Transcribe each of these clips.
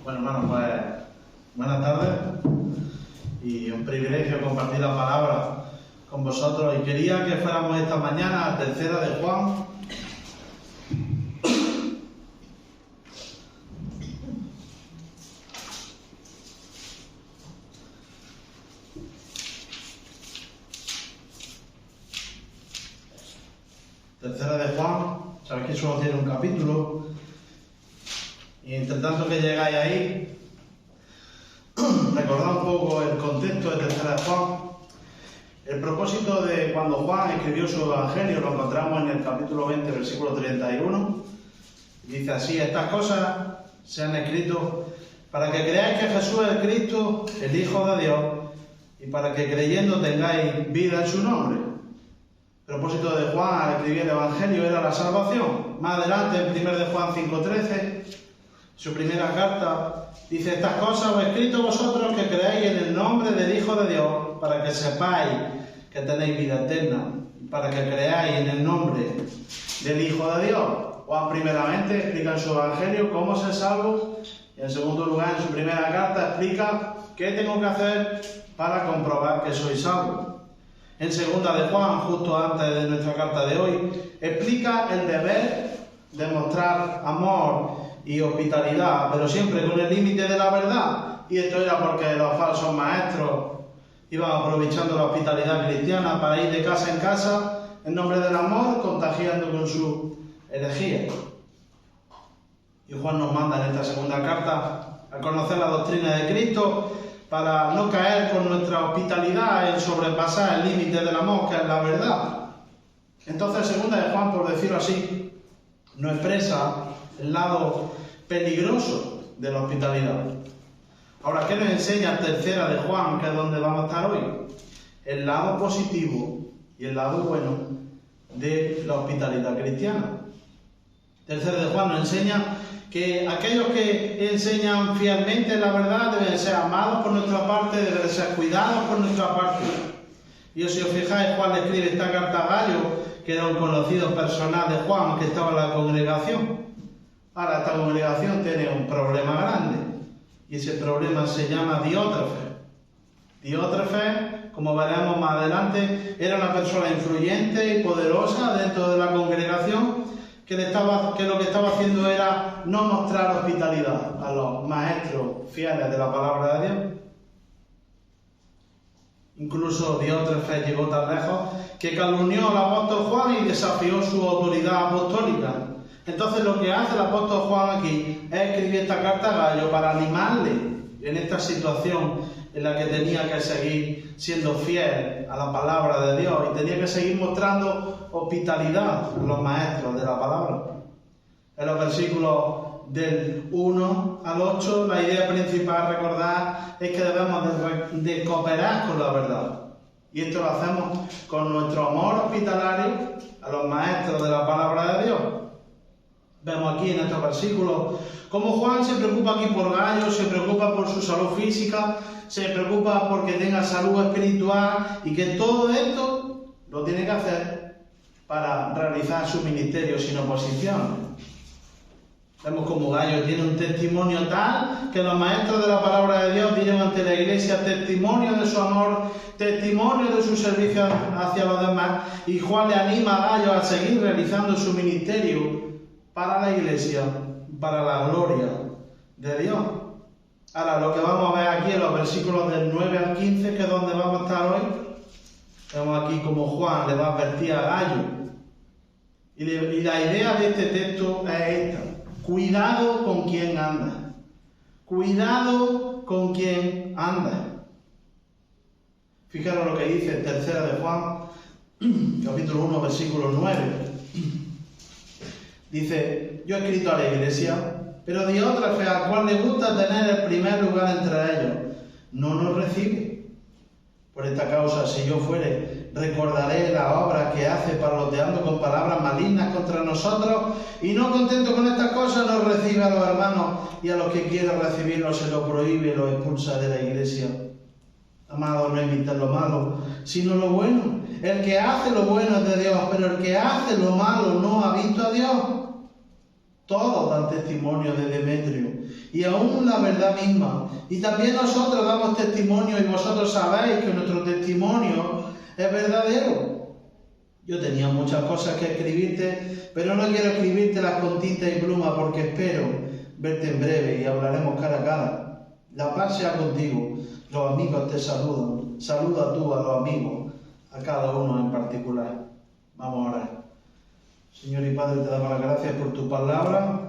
Bueno, hermanos, pues buenas tardes y un privilegio compartir la palabra con vosotros. Y quería que fuéramos esta mañana a Tercera de Juan. Tercera de Juan, sabéis que solo tiene un capítulo. Y intentando que llegáis ahí, recordad un poco el contexto de Tercera de Juan. El propósito de cuando Juan escribió su evangelio lo encontramos en el capítulo 20, versículo 31. Dice así: estas cosas se han escrito para que creáis que Jesús es el Cristo, el Hijo de Dios, y para que creyendo tengáis vida en su nombre. El propósito de Juan al escribir el evangelio era la salvación. Más adelante, en 1 de Juan 5:13, su primera carta, dice: estas cosas os he escrito vosotros que creáis en el nombre del Hijo de Dios, para que sepáis que tenéis vida eterna, para que creáis en el nombre del Hijo de Dios. Juan primeramente explica en su evangelio cómo ser salvo, y en segundo lugar, en su primera carta, explica qué tengo que hacer para comprobar que soy salvo. En segunda de Juan, justo antes de nuestra carta de hoy, explica el deber de mostrar amor y hospitalidad, pero siempre con el límite de la verdad. Y esto era porque los falsos maestros iban aprovechando la hospitalidad cristiana para ir de casa en casa en nombre del amor, contagiando con su herejía. Y Juan nos manda en esta segunda carta a conocer la doctrina de Cristo para no caer con nuestra hospitalidad en sobrepasar el límite del amor, que es la verdad. Entonces, segunda de Juan, por decirlo así, nos expresa el lado peligroso de la hospitalidad. Ahora, ¿qué nos enseña Tercera de Juan, que es donde vamos a estar hoy? El lado positivo y el lado bueno de la hospitalidad cristiana. Tercera de Juan nos enseña que aquellos que enseñan fielmente la verdad deben ser amados por nuestra parte, deben ser cuidados por nuestra parte. Y si os fijáis, Juan le escribe esta carta a Gallo, que era un conocido personal de Juan, que estaba en la congregación. Ahora, esta congregación tiene un problema grande, y ese problema se llama Diótrefes. Diótrefes, como veremos más adelante, era una persona influyente y poderosa dentro de la congregación, que lo que estaba haciendo era no mostrar hospitalidad a los maestros fieles de la palabra de Dios. Incluso Diótrefes llegó tan lejos que calumnió al apóstol Juan y desafió su autoridad apostólica. Entonces lo que hace el apóstol Juan aquí es escribir esta carta a Gallo para animarle en esta situación en la que tenía que seguir siendo fiel a la palabra de Dios y tenía que seguir mostrando hospitalidad a los maestros de la palabra. En los versículos del 1 al 8, la idea principal, recordad, es que debemos de cooperar con la verdad. Y esto lo hacemos con nuestro amor hospitalario a los maestros de la palabra de Dios. Vemos aquí en estos versículos cómo Juan se preocupa aquí por Gallo, se preocupa por su salud física, se preocupa porque tenga salud espiritual y que todo esto lo tiene que hacer para realizar su ministerio sin oposición. Vemos como Gallo tiene un testimonio tal que los maestros de la palabra de Dios dieron ante la iglesia testimonio de su amor, testimonio de su servicio hacia los demás, y Juan le anima a Gallo a seguir realizando su ministerio para la iglesia, para la gloria de Dios. Ahora, lo que vamos a ver aquí en los versículos del 9 al 15, que es donde vamos a estar hoy, vemos aquí como Juan le va a advertir a Gallo. Y la idea de este texto es esta: cuidado con quien anda. Cuidado con quien anda. Fijaros lo que dice en Tercera de Juan, capítulo 1, versículo 9. Dice: yo he escrito a la iglesia, pero Diótrefes, al cual le gusta tener el primer lugar entre ellos, no nos recibe. Por esta causa, si yo fuere, recordaré la obra que hace parloteando con palabras malignas contra nosotros, y no contento con estas cosas, nos recibe a los hermanos, y a los que quieren recibirlos se lo prohíbe y los expulsa de la iglesia. Amados, no imiten lo malo, sino lo bueno. El que hace lo bueno es de Dios, pero el que hace lo malo no ha visto a Dios. Todos dan testimonio de Demetrio, y aún la verdad misma. Y también nosotros damos testimonio y vosotros sabéis que nuestro testimonio es verdadero. Yo tenía muchas cosas que escribirte, pero no quiero escribírtelas con tinta y pluma porque espero verte en breve y hablaremos cara a cara. La paz sea contigo. Los amigos te saludan. Saluda tú a los amigos, a cada uno en particular. Vamos a orar. Señor y Padre, te damos las gracias por tu palabra.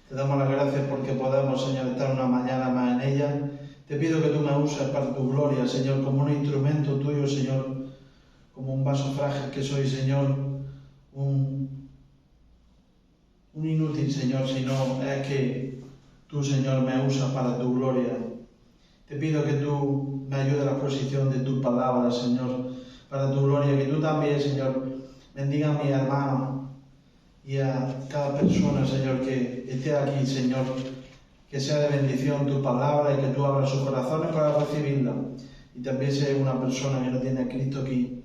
Te damos las gracias porque podemos, Señor, estar una mañana más en ella. Te pido que tú me uses para tu gloria, Señor, como un instrumento tuyo, Señor, como un vaso frágil que soy, Señor, un inútil, Señor, sino es que tú, Señor, me usas para tu gloria. Te pido que tú me ayudes a la exposición de tu palabra, Señor, para tu gloria, que tú también, Señor, bendiga a mis hermanos y a cada persona, Señor, que esté aquí, Señor, que sea de bendición tu palabra y que tú abras sus corazones para recibirla. Y también sea una persona que no tiene a Cristo aquí,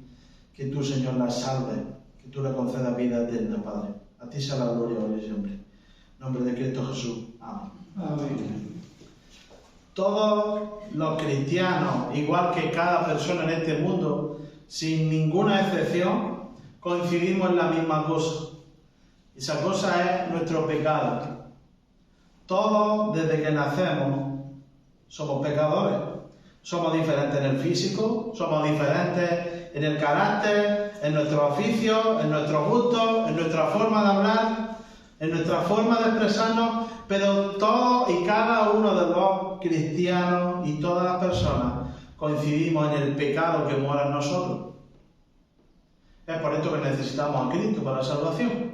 que tú, Señor, la salves, que tú le concedas vida eterna, Padre. A ti sea la gloria hoy y siempre. En nombre de Cristo Jesús. Amén. Amén. Todos los cristianos, igual que cada persona en este mundo, sin ninguna excepción, coincidimos en la misma cosa. Esa cosa es nuestro pecado. Todos, desde que nacemos, somos pecadores. Somos diferentes en el físico, somos diferentes en el carácter, en nuestros oficios, en nuestros gustos, en nuestra forma de hablar, en nuestra forma de expresarnos, pero todos y cada uno de los cristianos y todas las personas coincidimos en el pecado que mora en nosotros. Es por esto que necesitamos a Cristo para la salvación.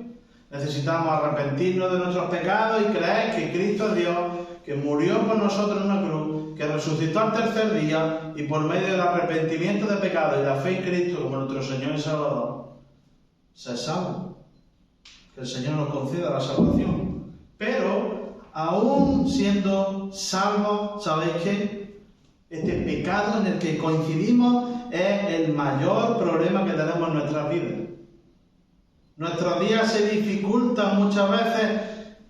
Necesitamos arrepentirnos de nuestros pecados y creer que Cristo es Dios, que murió por nosotros en una cruz, que resucitó al tercer día y por medio del arrepentimiento de pecados y la fe en Cristo como nuestro Señor y Salvador, se salva. Que el Señor nos conceda la salvación. Pero, aún siendo salvos, ¿sabéis qué? Este pecado en el que coincidimos es el mayor problema que tenemos en nuestra vida. Nuestros días se dificultan muchas veces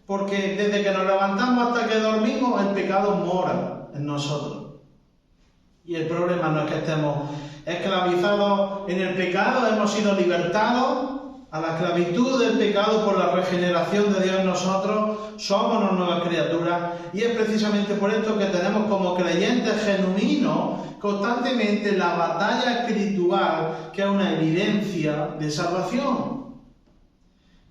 porque desde que nos levantamos hasta que dormimos, el pecado mora en nosotros. Y el problema no es que estemos esclavizados en el pecado, hemos sido libertados a la esclavitud del pecado por la regeneración de Dios en nosotros, somos una nueva criatura y es precisamente por esto que tenemos como creyentes genuinos constantemente la batalla espiritual, que es una evidencia de salvación.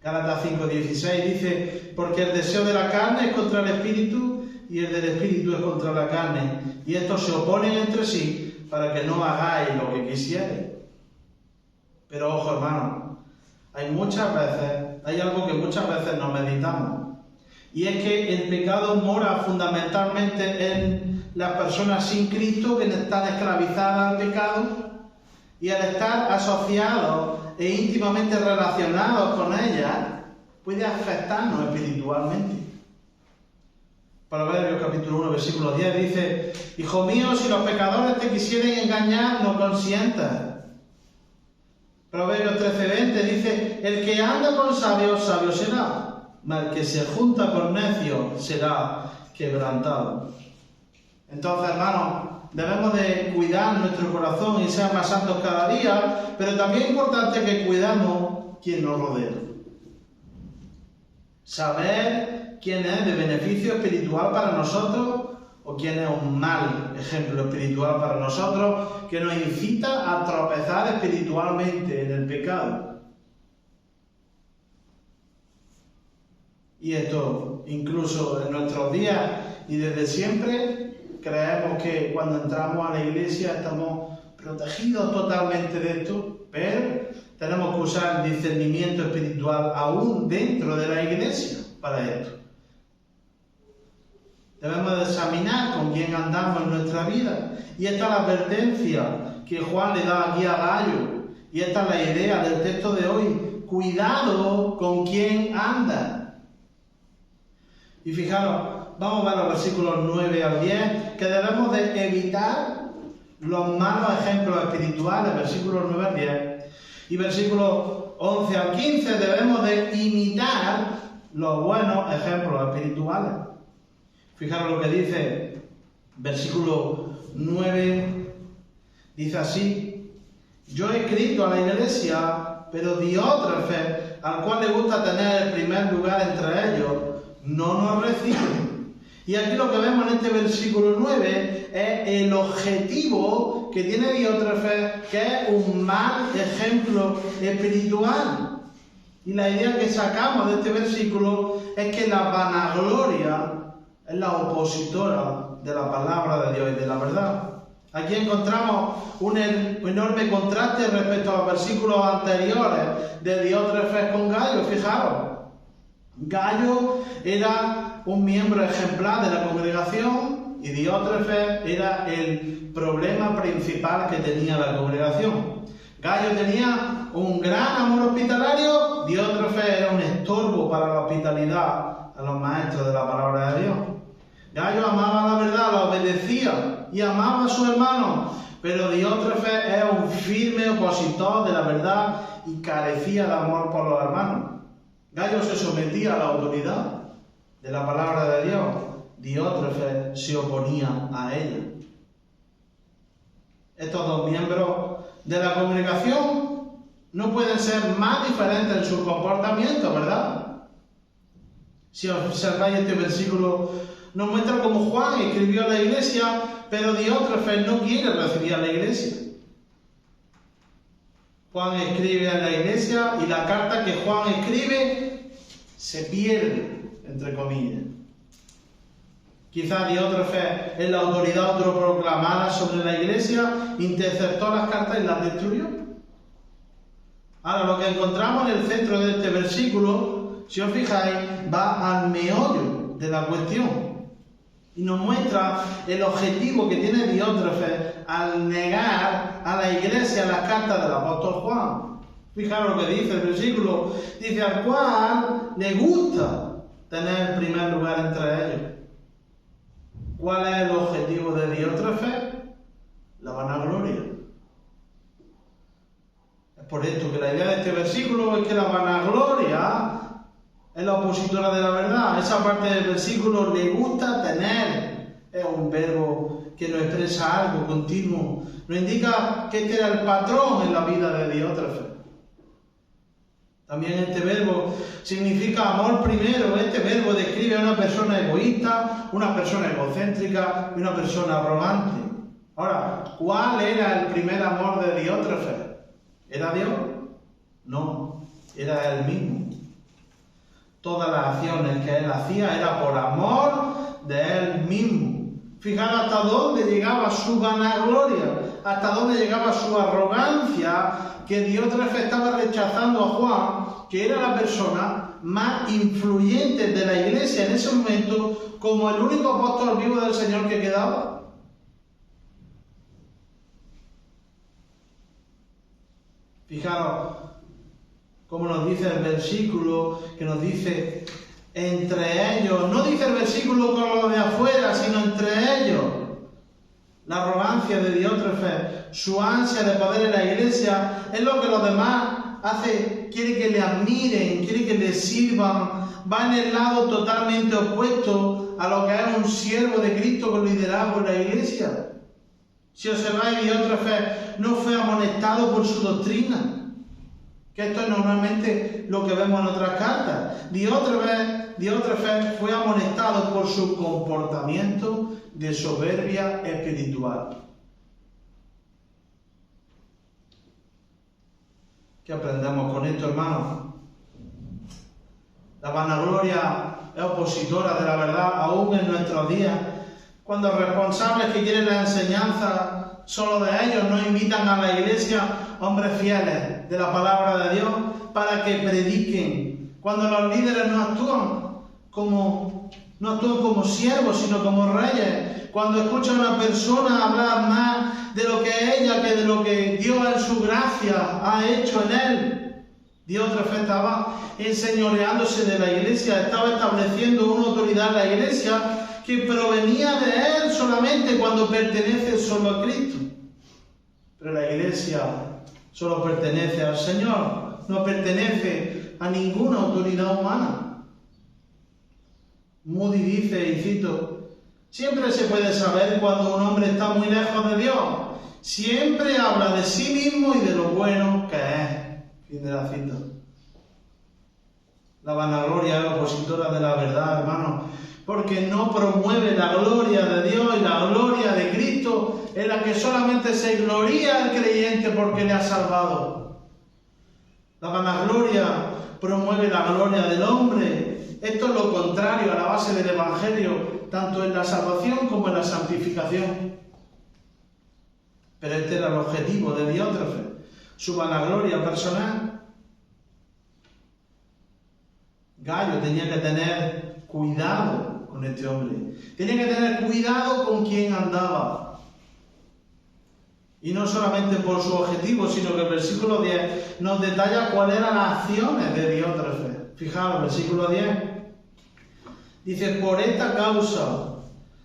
Gálatas 5:16 dice, porque el deseo de la carne es contra el espíritu y el del espíritu es contra la carne, y estos se oponen entre sí para que no hagáis lo que quisierais. Pero ojo, hermano, hay algo que muchas veces no meditamos, y es que el pecado mora fundamentalmente en las personas sin Cristo que están esclavizadas al pecado, y al estar asociados e íntimamente relacionados con ella, puede afectarnos espiritualmente. Proverbios capítulo 1, versículo 10 dice, hijo mío, si los pecadores te quisieren engañar, no consientas. Proverbios 13:20 dice, el que anda con sabios, sabio será, mas el que se junta con necios será quebrantado. Entonces, hermanos, debemos de cuidar nuestro corazón y ser más santos cada día, pero también es importante que cuidemos quien nos rodea. Saber quién es de beneficio espiritual para nosotros o quién es un mal ejemplo espiritual para nosotros que nos incita a tropezar espiritualmente en el pecado. Y esto incluso en nuestros días y desde siempre. Creemos que cuando entramos a la iglesia estamos protegidos totalmente de esto, pero tenemos que usar discernimiento espiritual aún dentro de la iglesia para esto. Debemos de examinar con quién andamos en nuestra vida. Y esta es la advertencia que Juan le da aquí a Gallo. Y esta es la idea del texto de hoy. Cuidado con quién anda. Y fijaros, vamos a ver los versículos 9 al 10, que debemos de evitar los malos ejemplos espirituales, versículos 9 al 10, y versículos 11 al 15 debemos de imitar los buenos ejemplos espirituales. Fijaros lo que dice, versículo 9, dice así: yo he escrito a la iglesia, pero Diótrefes, al cual le gusta tener el primer lugar entre ellos, no nos recibe. Y aquí lo que vemos en este versículo 9 es el objetivo que tiene Diótrefes, que es un mal ejemplo espiritual. Y la idea que sacamos de este versículo es que la vanagloria es la opositora de la palabra de Dios y de la verdad. Aquí encontramos un enorme contraste respecto a los versículos anteriores de Diótrefes con Gayo. Fijaros, Gayo era un miembro ejemplar de la congregación y Diótrefes era el problema principal que tenía la congregación. Gayo tenía un gran amor hospitalario, Diótrefes era un estorbo para la hospitalidad a los maestros de la palabra de Dios. Gayo amaba la verdad, la obedecía y amaba a sus hermanos, pero Diótrefes era un firme opositor de la verdad y carecía de amor por los hermanos. Gayo se sometía a la autoridad de la palabra de Dios, Diótrefes se oponía a ella. Estos dos miembros de la congregación no pueden ser más diferentes en su comportamiento, ¿verdad? Si observáis este versículo, nos muestra cómo Juan escribió a la iglesia, pero Diótrefes no quiere recibir a la iglesia. Juan escribe a la iglesia y la carta que Juan escribe se pierde, entre comillas. Quizás Diótrefes, en la autoridad autoproclamada sobre la iglesia, interceptó las cartas y las destruyó. Ahora, lo que encontramos en el centro de este versículo, si os fijáis, va al meollo de la cuestión. Y nos muestra el objetivo que tiene Diótrefes al negar a la iglesia las cartas del apóstol Juan. Fijaros lo que dice el versículo. Dice: al cual le gusta tener el primer lugar entre ellos. ¿Cuál es el objetivo de Diótrefes? La vanagloria. Es por esto que la idea de este versículo es que la vanagloria es la opositora de la verdad. Esa parte del versículo, le gusta tener, es un verbo que nos expresa algo continuo. Nos indica que este era el patrón en la vida de Diótrefes. También este verbo significa amor primero. Este verbo describe a una persona egoísta, una persona egocéntrica y una persona arrogante. Ahora, ¿cuál era el primer amor de Diótrefes? ¿Era Dios? No, era él mismo. Todas las acciones que él hacía era por amor de él mismo. Fijaros hasta dónde llegaba su vanagloria, hasta dónde llegaba su arrogancia, que Diótrefes estaba rechazando a Juan, que era la persona más influyente de la iglesia en ese momento, como el único apóstol vivo del Señor que quedaba. Fijaros como nos dice el versículo, que nos dice entre ellos. No dice el versículo con lo de afuera, sino entre ellos. La arrogancia de Diótrefes, su ansia de poder en la iglesia, es lo que los demás hace, quiere que le admiren, quiere que le sirvan. Va en el lado totalmente opuesto a lo que es un siervo de Cristo con liderazgo en la iglesia. Si observáis, Diótrefes no fue amonestado por su doctrina, que esto es normalmente lo que vemos en otras cartas. Diótrefes fue amonestado por su comportamiento de soberbia espiritual. ¿Qué aprendemos con esto, hermanos? La vanagloria es opositora de la verdad aún en nuestros días, cuando responsables que quieren la enseñanza solo de ellos no invitan a la iglesia hombres fieles de la palabra de Dios para que prediquen. Cuando los líderes no actúan como siervos, sino como reyes. Cuando escuchan a una persona hablar más de lo que es ella que de lo que Dios en su gracia ha hecho en él. Diótrefes estaba enseñoreándose de la iglesia, estaba estableciendo una autoridad en la iglesia que provenía de él solamente cuando pertenece solo a Cristo. Pero la iglesia solo pertenece al Señor, no pertenece a ninguna autoridad humana. Moody dice, y cito, Siempre se puede saber cuando un hombre está muy lejos de Dios. Siempre habla de sí mismo y de lo bueno que es. Fin de la cita. La vanagloria es opositora de la verdad, hermano, porque no promueve la gloria de Dios y la gloria de Cristo, en la que solamente se gloría el creyente porque le ha salvado. La vanagloria promueve la gloria del hombre. Esto es lo contrario a la base del Evangelio, tanto en la salvación como en la santificación. Pero este era el objetivo de Diótrefes, su vanagloria personal. Gayo tenía que tener cuidado con este hombre. Tenía que tener cuidado con quién andaba. Y no solamente por su objetivo, sino que el versículo 10 nos detalla cuáles eran las acciones de Diótrefes. Fijaos, el versículo 10 dice: por esta causa,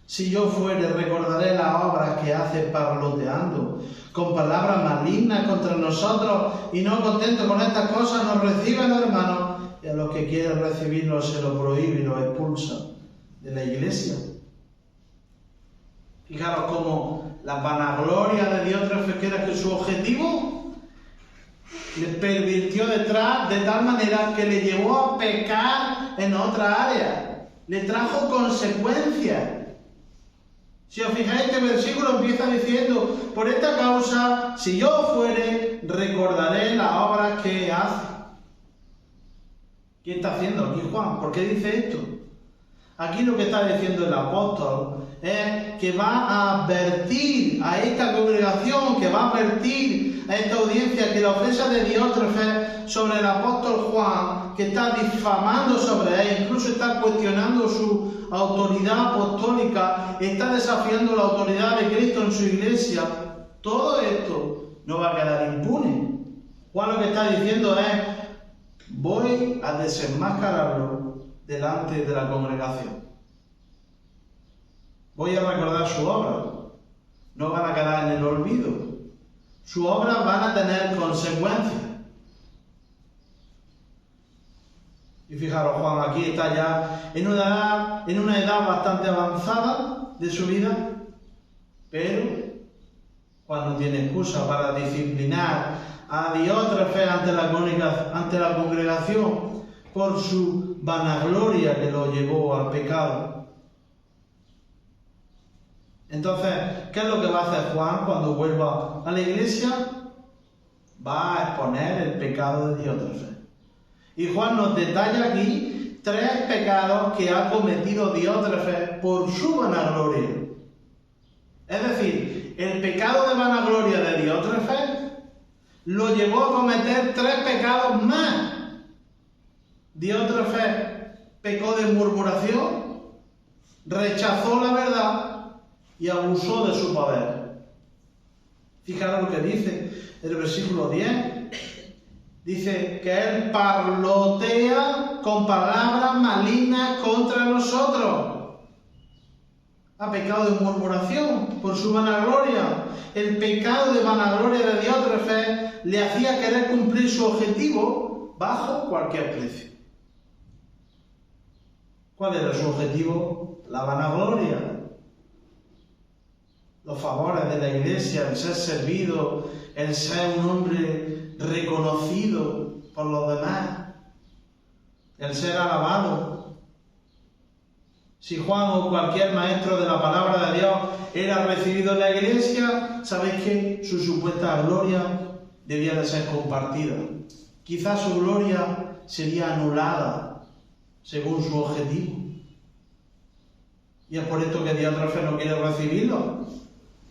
si yo fuere, recordaré las obras que hace parloteando, con palabras malignas contra nosotros, y no contento con estas cosas, nos recibe los hermanos, y a los que quieren recibirlos se los prohíbe y los expulsa de la iglesia. Fijaros cómo la vanagloria de Diótrefes, que era que su objetivo le pervirtió detrás de tal manera que le llevó a pecar en otra área, le trajo consecuencias. Si os fijáis, este versículo empieza diciendo: por esta causa, si yo fuere, recordaré las obras que hace. ¿Qué está haciendo aquí Juan? ¿Por qué dice esto? Aquí lo que está diciendo el apóstol es que va a advertir a esta congregación, que va a advertir a esta audiencia que la ofensa de Diótrefes sobre el apóstol Juan, que está difamando sobre él, incluso está cuestionando su autoridad apostólica, está desafiando la autoridad de Cristo en su iglesia. Todo esto no va a quedar impune. Juan lo que está diciendo es: voy a desenmascararlo delante de la congregación. Voy a recordar su obra. No van a quedar en el olvido. Sus obras van a tener consecuencias. Y fijaros, Juan aquí está ya en una edad bastante avanzada de su vida, pero Juan no tiene excusa para disciplinar a Diótrefes ante la congregación por su vanagloria que lo llevó al pecado. Entonces, ¿qué es lo que va a hacer Juan cuando vuelva a la iglesia? Va a exponer el pecado de Diótrefes. Y Juan nos detalla aquí 3 pecados que ha cometido Diótrefes por su vanagloria. Es decir, el pecado de vanagloria de Diótrefes lo llevó a cometer 3 pecados más. Diótrefes pecó de murmuración, rechazó la verdad y abusó de su poder. Fijaros lo que dice el versículo 10. Dice que él parlotea con palabras malignas contra nosotros. Ha pecado de murmuración por su vanagloria. El pecado de vanagloria de Diótrefes le hacía querer cumplir su objetivo bajo cualquier precio. ¿Cuál era su objetivo? La vanagloria. Los favores de la iglesia, el ser servido, el ser un hombre reconocido por los demás, el ser alabado. Si Juan o cualquier maestro de la palabra de Dios era recibido en la iglesia, sabéis que su supuesta gloria debía de ser compartida. Quizás su gloria sería anulada según su objetivo. Y es por esto que Diótrefes no quiere recibirlo.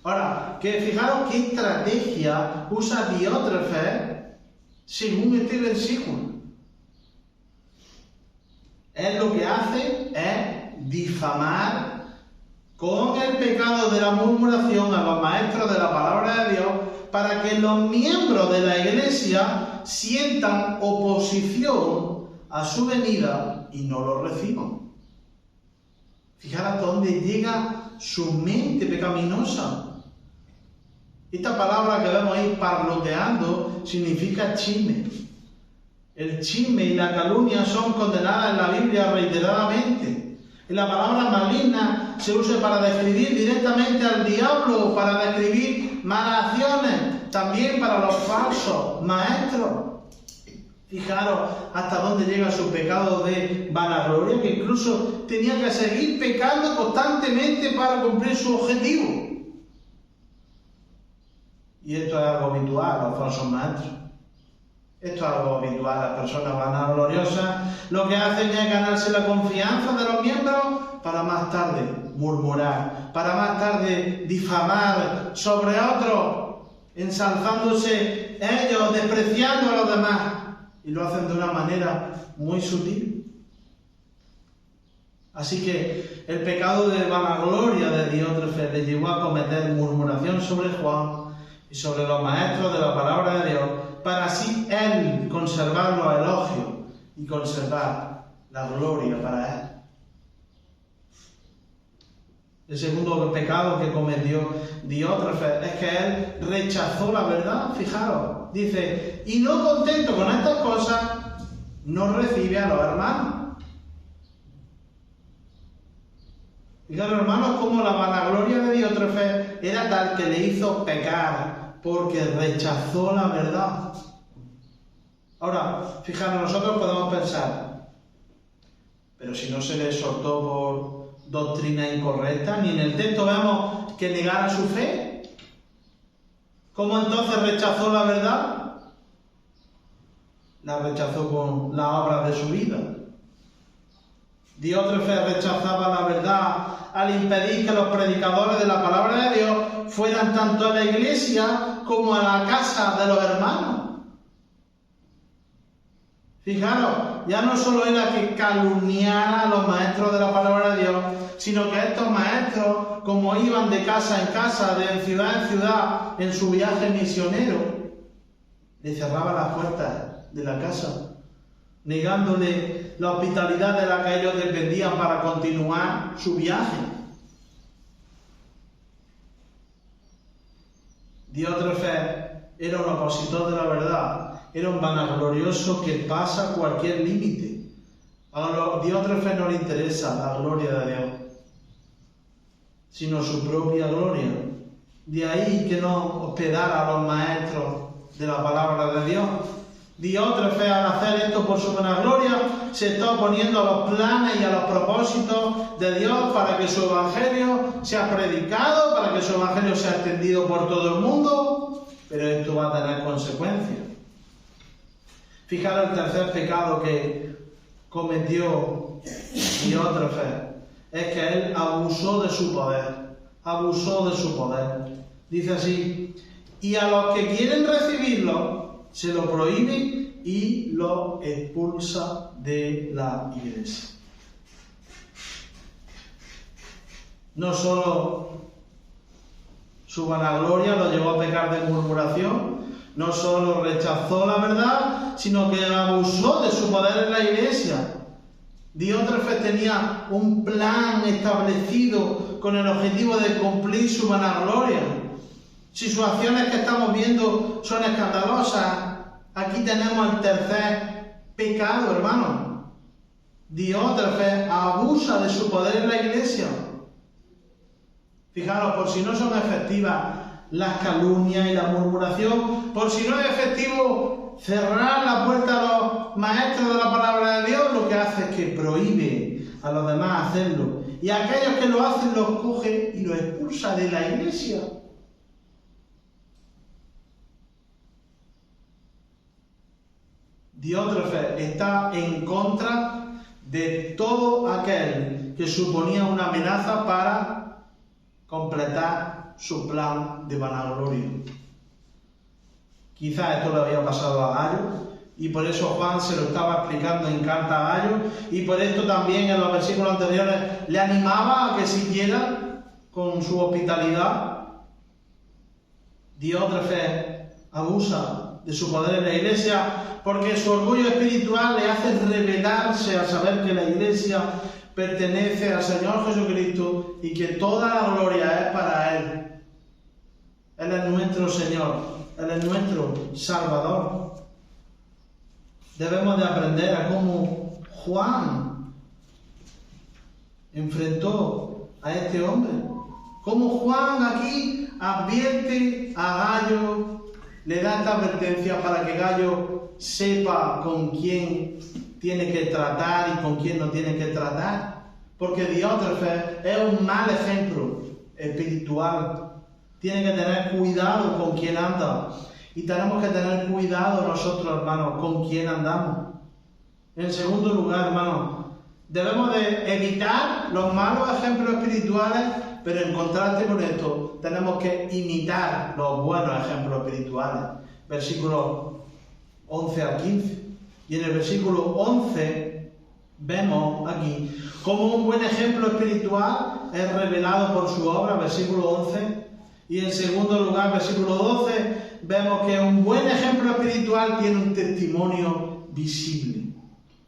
Ahora, que fijaros qué estrategia usa Diótrefes según este versículo. Él lo que hace es difamar con el pecado de la murmuración a los maestros de la palabra de Dios para que los miembros de la iglesia sientan oposición a su venida y no lo reciban. Fijaros hasta dónde llega su mente pecaminosa. Esta palabra que vemos ahí, parloteando, significa chisme. El chisme y la calumnia son condenadas en la Biblia reiteradamente. Y la palabra maligna se use para describir directamente al diablo, para describir malas acciones, también para los falsos maestros. Fijaros hasta dónde llega su pecado de vanagloria, que incluso tenía que seguir pecando constantemente para cumplir su objetivo. Y esto es algo habitual, los falsos maestros. Esto es algo habitual, las personas vanagloriosas lo que hacen es ganarse la confianza de los miembros para más tarde murmurar, para más tarde difamar sobre otros, ensalzándose ellos, despreciando a los demás. Y lo hacen de una manera muy sutil. Así que el pecado de vanagloria de Diótrefes le llevó a cometer murmuración sobre Juan y sobre los maestros de la palabra de Dios, para así él conservar los elogios y conservar la gloria para él. El segundo pecado que cometió Diótrefes es que él rechazó la verdad. Fijaros, dice, y no contento con estas cosas, no recibe a los hermanos. Fijaros, hermanos, como la vanagloria de Diótrefes era tal que le hizo pecar, porque rechazó la verdad. Ahora, fijaros, nosotros podemos pensar, pero si no se le exhortó por doctrina incorrecta, ni en el texto vemos que negara su fe. ¿Cómo entonces rechazó la verdad? La rechazó con la obra de su vida. Diótrefes rechazaba la verdad al impedir que los predicadores de la palabra de Dios fueran tanto a la iglesia como a la casa de los hermanos. Fijaros, ya no solo era que calumniara a los maestros de la palabra de Dios, sino que estos maestros, como iban de casa en casa, de ciudad en ciudad, en su viaje misionero, le cerraban las puertas de la casa, negándole la hospitalidad de la que ellos dependían para continuar su viaje. Diótrefes era un opositor de la verdad, era un vanaglorioso que pasa cualquier límite. A Diótrefes no le interesa la gloria de Dios, sino su propia gloria. De ahí que no hospedara a los maestros de la palabra de Dios. Diótrefes, al hacer esto por su vanagloria, se está oponiendo a los planes y a los propósitos de Dios para que su evangelio sea predicado, para que su evangelio sea extendido por todo el mundo, pero esto va a tener consecuencias. Fijaros el tercer pecado que cometió Diótrefes, es que él abusó de su poder, Dice así, y a los que quieren recibirlo, se lo prohíbe y lo expulsa de la iglesia. No solo su vanagloria lo llevó a pecar de murmuración, no solo rechazó la verdad, sino que abusó de su poder en la iglesia. Diótrefes tenía un plan establecido con el objetivo de cumplir su vanagloria. Si sus acciones que estamos viendo son escandalosas, aquí tenemos el tercer pecado, hermano. Diótrefes abusa de su poder en la iglesia. Fijaros, por si no son efectivas las calumnias y la murmuración, por si no es efectivo cerrar la puerta a los maestros de la palabra de Dios, lo que hace es que prohíbe a los demás hacerlo. Y a aquellos que lo hacen los coge y los expulsa de la iglesia. Diótrefes está en contra de todo aquel que suponía una amenaza para completar su plan de vanagloria. Quizás esto le había pasado a Gallo, y por eso Juan se lo estaba explicando en carta a Gallo, y por esto también en los versículos anteriores le animaba a que siguiera con su hospitalidad. Diótrefes abusa de su poder en la iglesia porque su orgullo espiritual le hace rebelarse a saber que la iglesia pertenece al Señor Jesucristo y que toda la gloria es para Él. Él es nuestro Señor, Él es nuestro Salvador. Debemos de aprender a cómo Juan enfrentó a este hombre. Como Juan aquí advierte a Gayo, le da esta advertencia para que Gayo sepa con quién tiene que tratar y con quién no tiene que tratar. Porque Diótrefes es un mal ejemplo espiritual. Tiene que tener cuidado con quién anda. Y tenemos que tener cuidado nosotros, hermanos, con quién andamos. En segundo lugar, hermanos, debemos de evitar los malos ejemplos espirituales, pero en contraste con esto, tenemos que imitar los buenos ejemplos espirituales. Versículos 11 al 15. Y en el versículo 11 vemos aquí cómo un buen ejemplo espiritual es revelado por su obra, versículo 11. Y en segundo lugar, versículo 12, vemos que un buen ejemplo espiritual tiene un testimonio visible.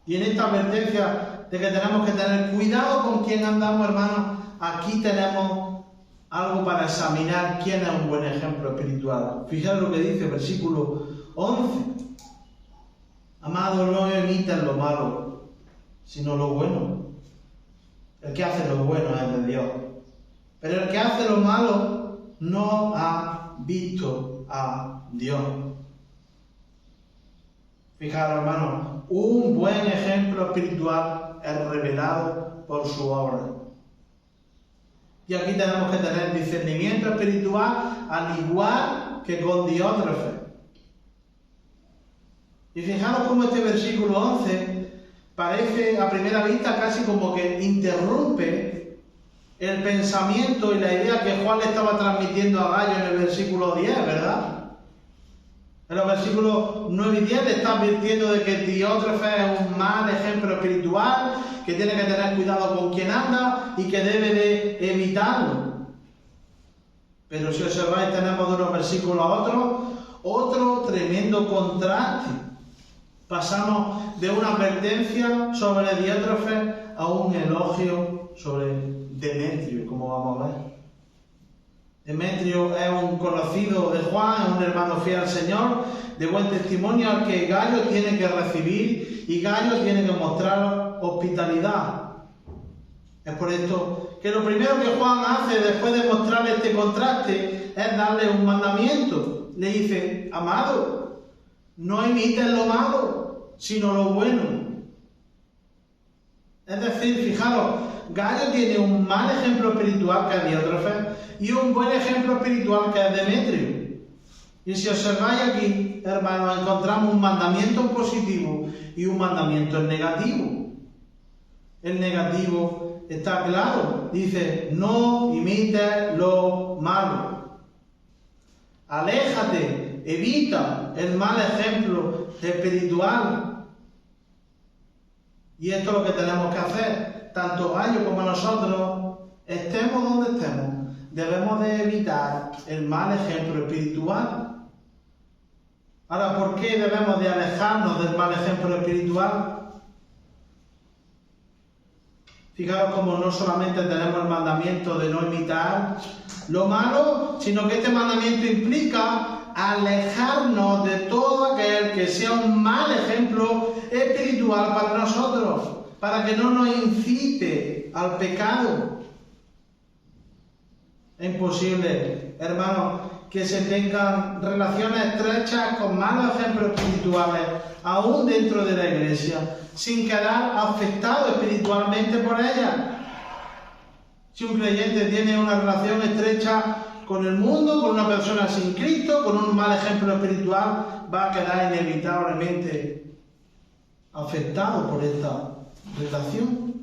Y en esta advertencia de que tenemos que tener cuidado con quién andamos, hermanos, aquí tenemos algo para examinar quién es un buen ejemplo espiritual. Fijaros lo que dice versículo 11. Amados, no imiten lo malo, sino lo bueno. El que hace lo bueno es de Dios. Pero el que hace lo malo no ha visto a Dios. Fijaros, hermanos, un buen ejemplo espiritual es revelado por su obra. Y aquí tenemos que tener discernimiento espiritual al igual que con Diótrefes. Y fijaros cómo este versículo 11 parece a primera vista casi como que interrumpe el pensamiento y la idea que Juan le estaba transmitiendo a Gayo en el versículo 10, ¿verdad? En los versículos 9 y 10 le está advirtiendo de que Diótrefes es un mal ejemplo espiritual, que tiene que tener cuidado con quien anda y que debe de evitarlo. Pero si observáis, tenemos de unos versículos a otros otro tremendo contraste. Pasamos de una advertencia sobre Diótrefes a un elogio sobre Demetrio, como vamos a ver. Demetrio es un conocido de Juan, es un hermano fiel al Señor, de buen testimonio al que Gayo tiene que recibir y Gayo tiene que mostrar hospitalidad. Es por esto que lo primero que Juan hace después de mostrar este contraste es darle un mandamiento. Le dice, amado, no imiten lo malo, sino lo bueno. Es decir, fijaros, Gayo tiene un mal ejemplo espiritual que es Diótrefes y un buen ejemplo espiritual que es Demetrio. Y si observáis aquí, hermanos, encontramos un mandamiento en positivo y un mandamiento en negativo. El negativo está claro, dice, no imites lo malo. Aléjate, evita el mal ejemplo espiritual. Y esto es lo que tenemos que hacer, tanto Gayo como nosotros, estemos donde estemos, debemos de evitar el mal ejemplo espiritual. Ahora, ¿por qué debemos de alejarnos del mal ejemplo espiritual? Fijaros cómo no solamente tenemos el mandamiento de no imitar lo malo, sino que este mandamiento implica alejarnos de todo aquel que sea un mal ejemplo espiritual para nosotros, para que no nos incite al pecado. Es imposible, hermanos, que se tengan relaciones estrechas con malos ejemplos espirituales, aún dentro de la iglesia, sin quedar afectado espiritualmente por ellas. Si un creyente tiene una relación estrecha con el mundo, con una persona sin Cristo, con un mal ejemplo espiritual, va a quedar inevitablemente afectado por esta relación.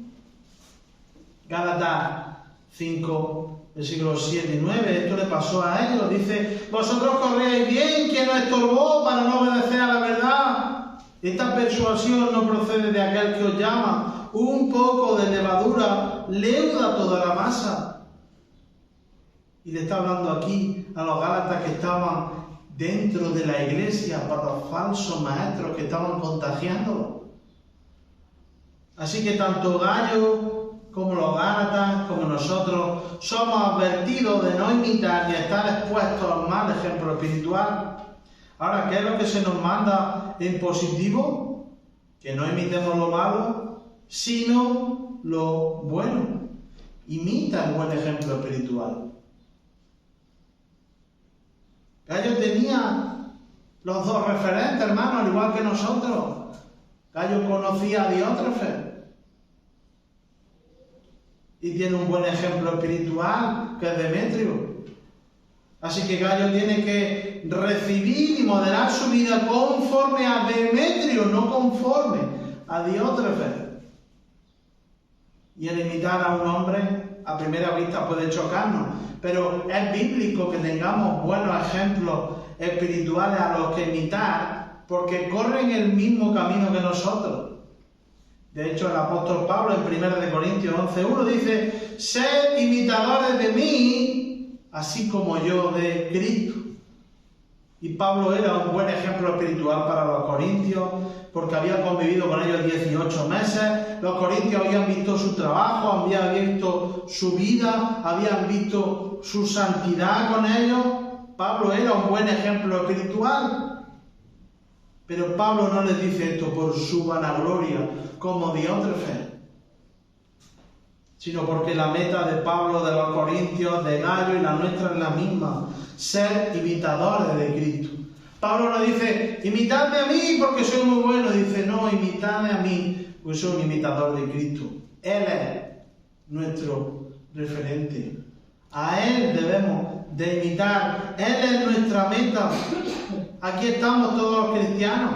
Gálatas 5, versículos 7 y 9, esto le pasó a ellos. Dice, vosotros corréis bien, ¿quién os estorbó para no obedecer a la verdad? Esta persuasión no procede de aquel que os llama. Un poco de levadura leuda toda la masa. Y le está hablando aquí a los gálatas que estaban dentro de la iglesia para los falsos maestros que estaban contagiando. Así que tanto Gayo como los gálatas, como nosotros, somos advertidos de no imitar ni estar expuestos al mal ejemplo espiritual. Ahora, ¿qué es lo que se nos manda en positivo? Que no imitemos lo malo, sino lo bueno. imita el buen ejemplo espiritual. Gallo tenía los dos referentes, hermano, al igual que nosotros. Gallo conocía a Diótrefes y tiene un buen ejemplo espiritual, que es Demetrio. Así que Gallo tiene que recibir y modelar su vida conforme a Demetrio, no conforme a Diótrefes. Y el imitar a un hombre, a primera vista puede chocarnos, pero es bíblico que tengamos buenos ejemplos espirituales a los que imitar, porque corren el mismo camino que nosotros. De hecho, el apóstol Pablo en 1 Corintios 11:1 dice: sed imitadores de mí, así como yo de Cristo. Y Pablo era un buen ejemplo espiritual para los corintios, porque había convivido con ellos 18 meses. Los corintios habían visto su trabajo, habían visto su vida, habían visto su santidad con ellos. Pablo era un buen ejemplo espiritual. Pero Pablo no les dice esto por su vanagloria, como Diótrefes, sino porque la meta de Pablo, de los corintios, de Gallo y la nuestra es la misma: ser imitadores de Cristo. Pablo no dice, imitadme a mí porque soy muy bueno. Dice, no, imitadme a mí porque soy un imitador de Cristo. Él es nuestro referente. A Él debemos de imitar. Él es nuestra meta. Aquí estamos todos los cristianos.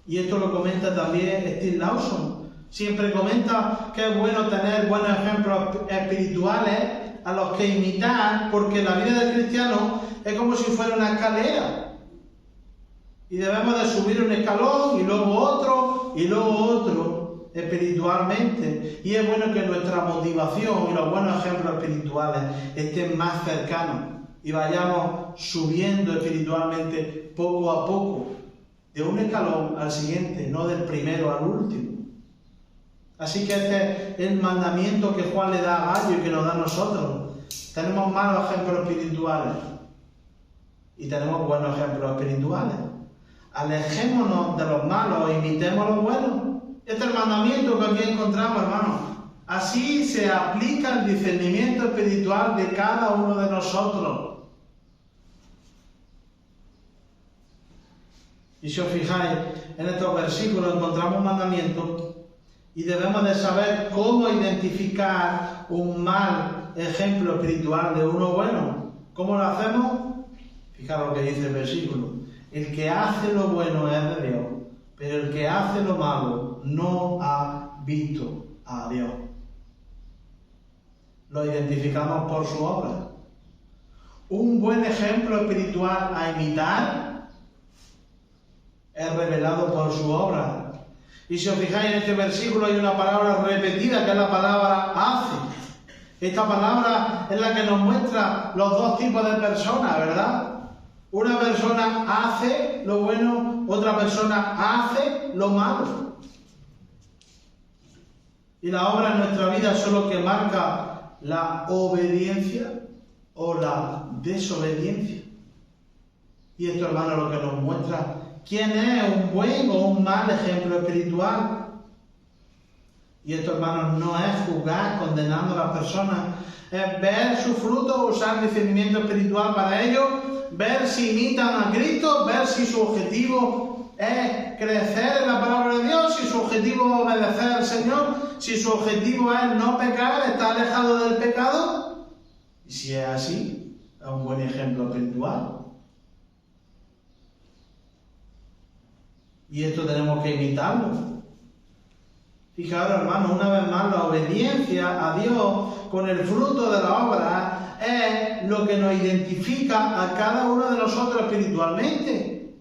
Y esto lo comenta también Steve Lawson. Siempre comenta que es bueno tener buenos ejemplos espirituales a los que imitar, porque la vida del cristiano es como si fuera una escalera. Y debemos de subir un escalón y luego otro y luego otro espiritualmente. Y es bueno que nuestra motivación y los buenos ejemplos espirituales estén más cercanos y vayamos subiendo espiritualmente poco a poco, de un escalón al siguiente, no del primero al último. Así que este es el mandamiento que Juan le da a Gallo y que nos da a nosotros. Tenemos malos ejemplos espirituales y tenemos buenos ejemplos espirituales. Alejémonos de los malos e imitemos los buenos. Este es el mandamiento que aquí encontramos, hermanos. Así se aplica el discernimiento espiritual de cada uno de nosotros. Y si os fijáis, en estos versículos encontramos un mandamiento y debemos de saber cómo identificar un mal ejemplo espiritual de uno bueno. ¿Cómo lo hacemos? Fijaros lo que dice el versículo. El que hace lo bueno es de Dios, pero el que hace lo malo no ha visto a Dios. Lo identificamos por su obra. Un buen ejemplo espiritual a imitar es revelado por su obra. Y si os fijáis en este versículo hay una palabra repetida que es la palabra hace. Esta palabra es la que nos muestra los dos tipos de personas, ¿verdad? Una persona hace lo bueno, otra persona hace lo malo. Y la obra en nuestra vida es solo que marca la obediencia o la desobediencia. Y esto, hermano, es lo que nos muestra quién es un buen o un mal ejemplo espiritual. Y esto, hermanos, no es juzgar condenando a las personas, es ver su fruto, usar discernimiento espiritual para ello, ver si imitan a Cristo, ver si su objetivo es crecer en la palabra de Dios, si su objetivo es obedecer al Señor, si su objetivo es no pecar, estar alejado del pecado. Y si es así, es un buen ejemplo espiritual. Y esto tenemos que imitarlo. Fijaros, hermanos, una vez más, la obediencia a Dios con el fruto de la obra es lo que nos identifica a cada uno de nosotros espiritualmente.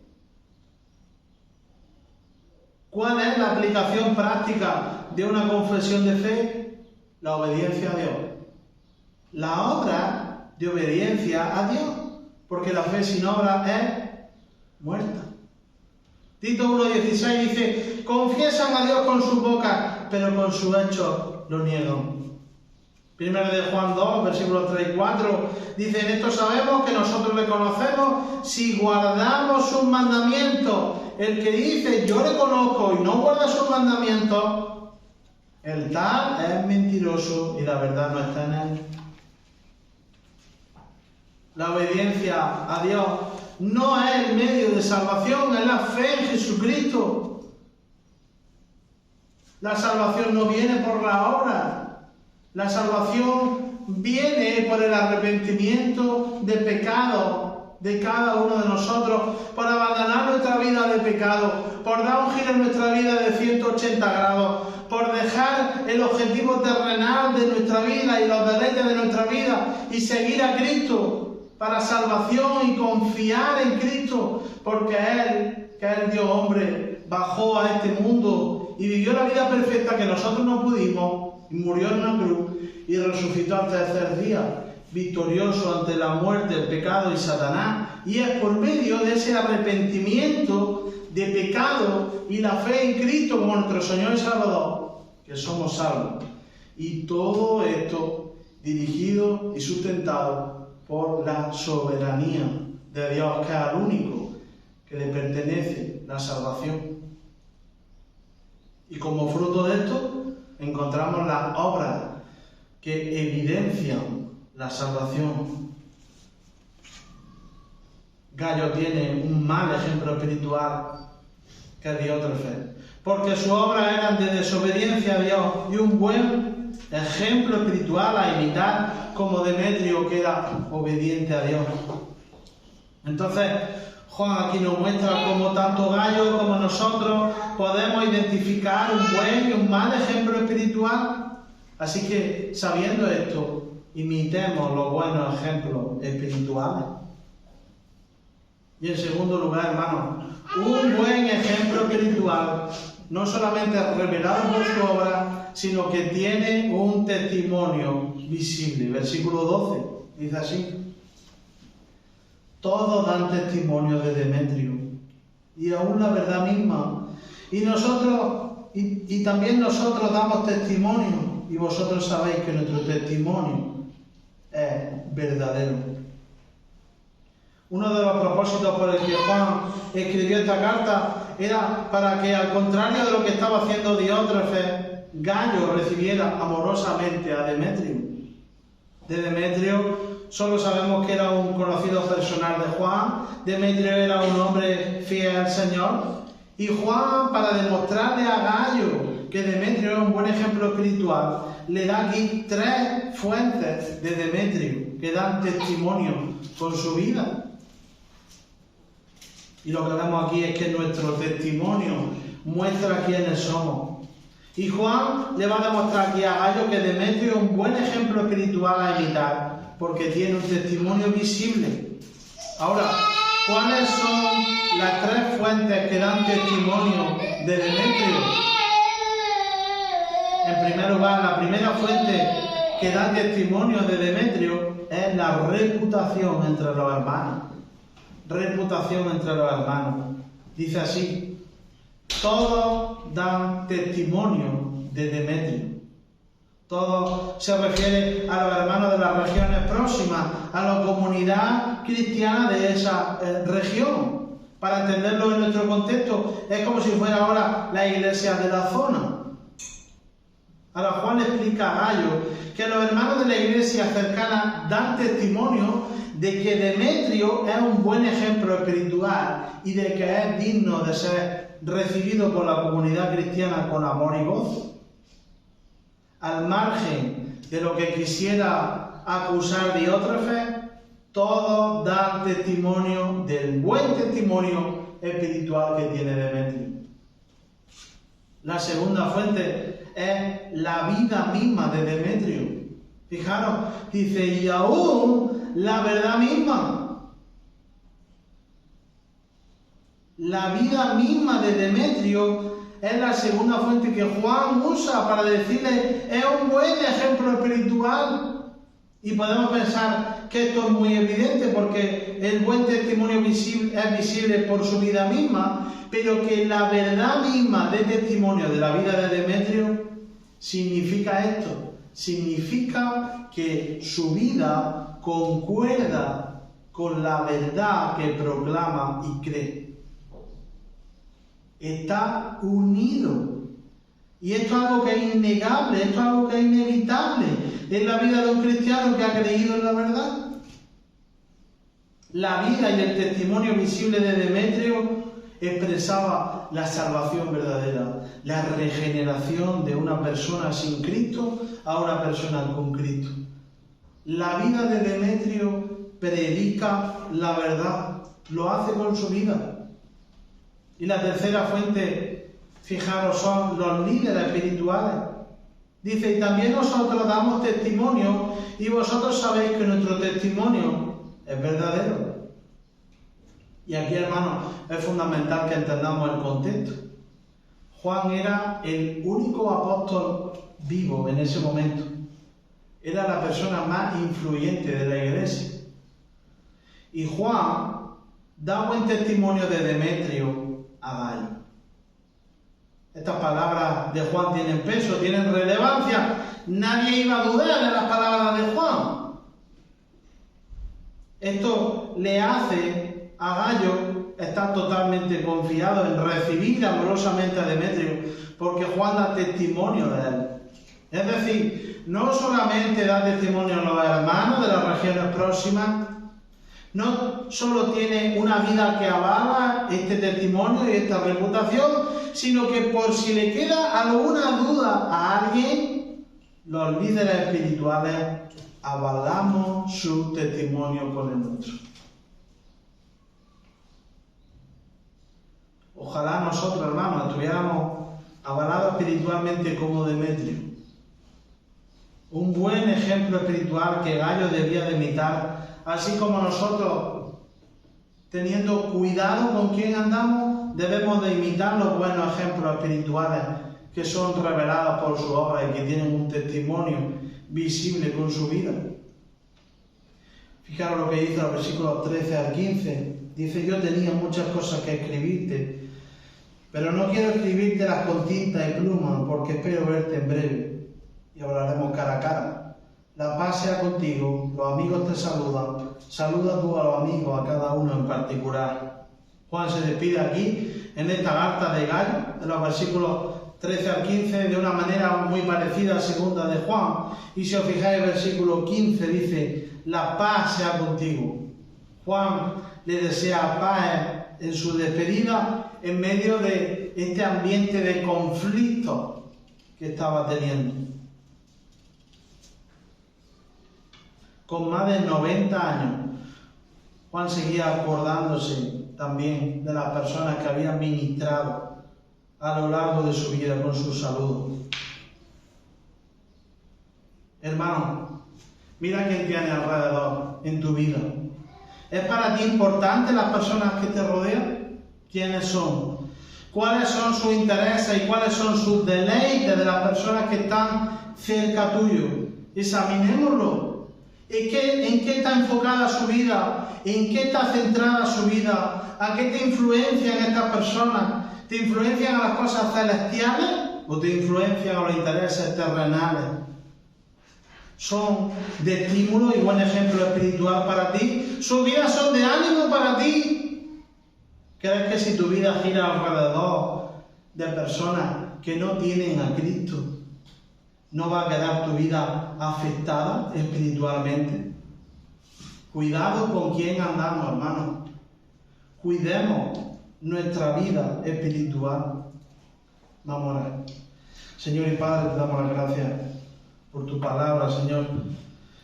¿Cuál es la aplicación práctica de una confesión de fe? La obediencia a Dios. La obra de obediencia a Dios, porque la fe sin obra es muerta. Tito 1:16 dice, confiesan a Dios con sus bocas, pero con sus hechos lo niegan. Primero de Juan 2, versículos 3 y 4, dice, en esto sabemos que nosotros le conocemos si guardamos sus mandamientos. El que dice, yo le conozco y no guarda sus mandamientos, El tal es mentiroso y la verdad no está en él. La obediencia a Dios no es el medio de salvación, es la fe en Jesucristo. La salvación no viene por la obra. La salvación viene por el arrepentimiento de pecado de cada uno de nosotros, por abandonar nuestra vida de pecado, por dar un giro en nuestra vida de 180 grados, por dejar el objetivo terrenal de nuestra vida y los deleites de nuestra vida y seguir a Cristo para salvación y confiar en Cristo, porque Él, que es el Dios hombre, bajó a este mundo y vivió la vida perfecta que nosotros no pudimos, y murió en una cruz y resucitó al tercer día, victorioso ante la muerte, el pecado y Satanás. Y es por medio de ese arrepentimiento de pecado y la fe en Cristo como nuestro Señor y Salvador que somos salvos. Y todo esto dirigido y sustentado por la soberanía de Dios, que es al único que le pertenece la salvación. Y como fruto de esto encontramos las obras que evidencian la salvación. Gallo tiene un mal ejemplo espiritual que es Diótrefes, porque sus obras eran de desobediencia a Dios, y un buen ejemplo espiritual a imitar como Demetrio, que era obediente a Dios. Entonces, Juan aquí nos muestra cómo tanto Gallo como nosotros podemos identificar un buen y un mal ejemplo espiritual. Así que, sabiendo esto, imitemos los buenos ejemplos espirituales. Y en segundo lugar, hermanos, un buen ejemplo espiritual no solamente es revelado por su obra, sino que tiene un testimonio visible. Versículo 12 dice así: todos dan testimonio de Demetrio, y aún la verdad misma. Y también nosotros damos testimonio, y vosotros sabéis que nuestro testimonio es verdadero. Uno de los propósitos por el que Juan escribió esta carta era para que, al contrario de lo que estaba haciendo Diótrefes, Gallo recibiera amorosamente a Demetrio. De Demetrio solo sabemos que era un conocido personal de Juan. Demetrio era un hombre fiel al Señor. Y Juan, para demostrarle a Gallo que Demetrio es un buen ejemplo espiritual, le da aquí 3 fuentes de Demetrio que dan testimonio con su vida. Y lo que vemos aquí es que nuestro testimonio muestra quiénes somos. Y Juan le va a demostrar aquí a Gallo que Demetrio es un buen ejemplo espiritual a imitar, porque tiene un testimonio visible. Ahora, ¿cuáles son las 3 fuentes que dan testimonio de Demetrio? En primer lugar, la primera fuente que da testimonio de Demetrio es la reputación entre los hermanos. Reputación entre los hermanos. Dice así: todos dan testimonio de Demetrio. Todos se refiere a los hermanos de las regiones próximas, a la comunidad cristiana de esa región. Para entenderlo en nuestro contexto, es como si fuera ahora la iglesia de la zona. Ahora Juan le explica a Gallo que los hermanos de la iglesia cercana dan testimonio de que Demetrio es un buen ejemplo espiritual y de que es digno de ser recibido por la comunidad cristiana con amor y gozo. Al margen de lo que quisiera acusar Diótrefes, todos dan testimonio del buen testimonio espiritual que tiene Demetrio. La segunda fuente es la vida misma de Demetrio. Fijaros, dice, y aún la verdad misma. La vida misma de Demetrio es la segunda fuente que Juan usa para decirle, es un buen ejemplo espiritual. Y podemos pensar que esto es muy evidente porque el buen testimonio es visible por su vida misma, pero que la verdad misma de testimonio de la vida de Demetrio significa esto. Significa que su vida concuerda con la verdad que proclama y cree. Está unido Y esto es algo que es innegable, esto es algo que es inevitable en la vida de un cristiano que ha creído en la verdad. La vida y el testimonio visible de Demetrio expresaba la salvación verdadera, la regeneración de una persona sin Cristo a una persona con Cristo. La vida de Demetrio predica la verdad, lo hace con su vida. Y la tercera fuente, fijaros, son los líderes espirituales. Dice, y también nosotros damos testimonio, y vosotros sabéis que nuestro testimonio es verdadero. Y aquí, hermanos, es fundamental que entendamos el contexto. Juan era el único apóstol vivo en ese momento. Era la persona más influyente de la iglesia. Y Juan da buen testimonio de Demetrio a Gayo. Estas palabras de Juan tienen peso, tienen relevancia. Nadie iba a dudar de las palabras de Juan. Esto le hace a Gayo estar totalmente confiado en recibir amorosamente a Demetrio, porque Juan da testimonio de él. Es decir, no solamente da testimonio a los hermanos de las regiones próximas, no solo tiene una vida que avala este testimonio y esta reputación, sino que por si le queda alguna duda a alguien, los líderes espirituales avalamos su testimonio con el nuestro. Ojalá nosotros, hermanos, estuviéramos avalados espiritualmente como Demetrio. Un buen ejemplo espiritual que Gayo debía de imitar, así como nosotros, teniendo cuidado con quién andamos, debemos de imitar los buenos ejemplos espirituales que son revelados por su obra y que tienen un testimonio visible con su vida. Fijaros lo que dice los versículos 13 al 15. Dice, yo tenía muchas cosas que escribirte, pero no quiero escribírtelas con tinta y pluma, porque espero verte en breve y hablaremos cara a cara. La paz sea contigo, los amigos te saludan, saluda tú a los amigos, a cada uno en particular. Juan se despide aquí, en esta carta de Gayo, de los versículos 13 al 15, de una manera muy parecida a segunda de Juan. Y si os fijáis, el versículo 15 dice, la paz sea contigo. Juan le desea paz en su despedida en medio de este ambiente de conflicto que estaba teniendo. Con más de 90 años, Juan seguía acordándose también de las personas que habían ministrado a lo largo de su vida con sus saludos. Hermano, mira quién tiene alrededor en tu vida. ¿Es para ti importante las personas que te rodean? ¿Quiénes son? ¿Cuáles son sus intereses y cuáles son sus deleites de las personas que están cerca tuyo? Examinémoslo. ¿En qué está enfocada su vida? ¿En qué está centrada su vida? ¿A qué te influencian estas personas? ¿Te influencian a las cosas celestiales o te influencian a los intereses terrenales? ¿Son de estímulo y buen ejemplo espiritual para ti? ¿Sus vidas son de ánimo para ti? ¿Crees que si tu vida gira alrededor de personas que no tienen a Cristo, no va a quedar tu vida afectada espiritualmente? Cuidado con quién andamos, hermanos. Cuidemos nuestra vida espiritual. Vamos a orar. Señor y Padre, te damos las gracias por tu palabra, Señor.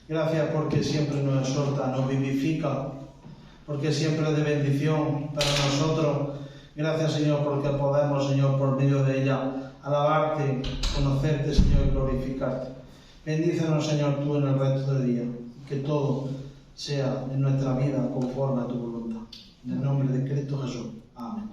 Gracias porque siempre nos exhorta, nos vivifica, porque siempre es de bendición para nosotros. Gracias, Señor, porque podemos, Señor, por medio de ella, alabarte, conocerte, Señor, y glorificarte. Bendícenos, Señor, tú en el resto del día. Que todo sea en nuestra vida conforme a tu voluntad. En el nombre de Cristo Jesús. Amén.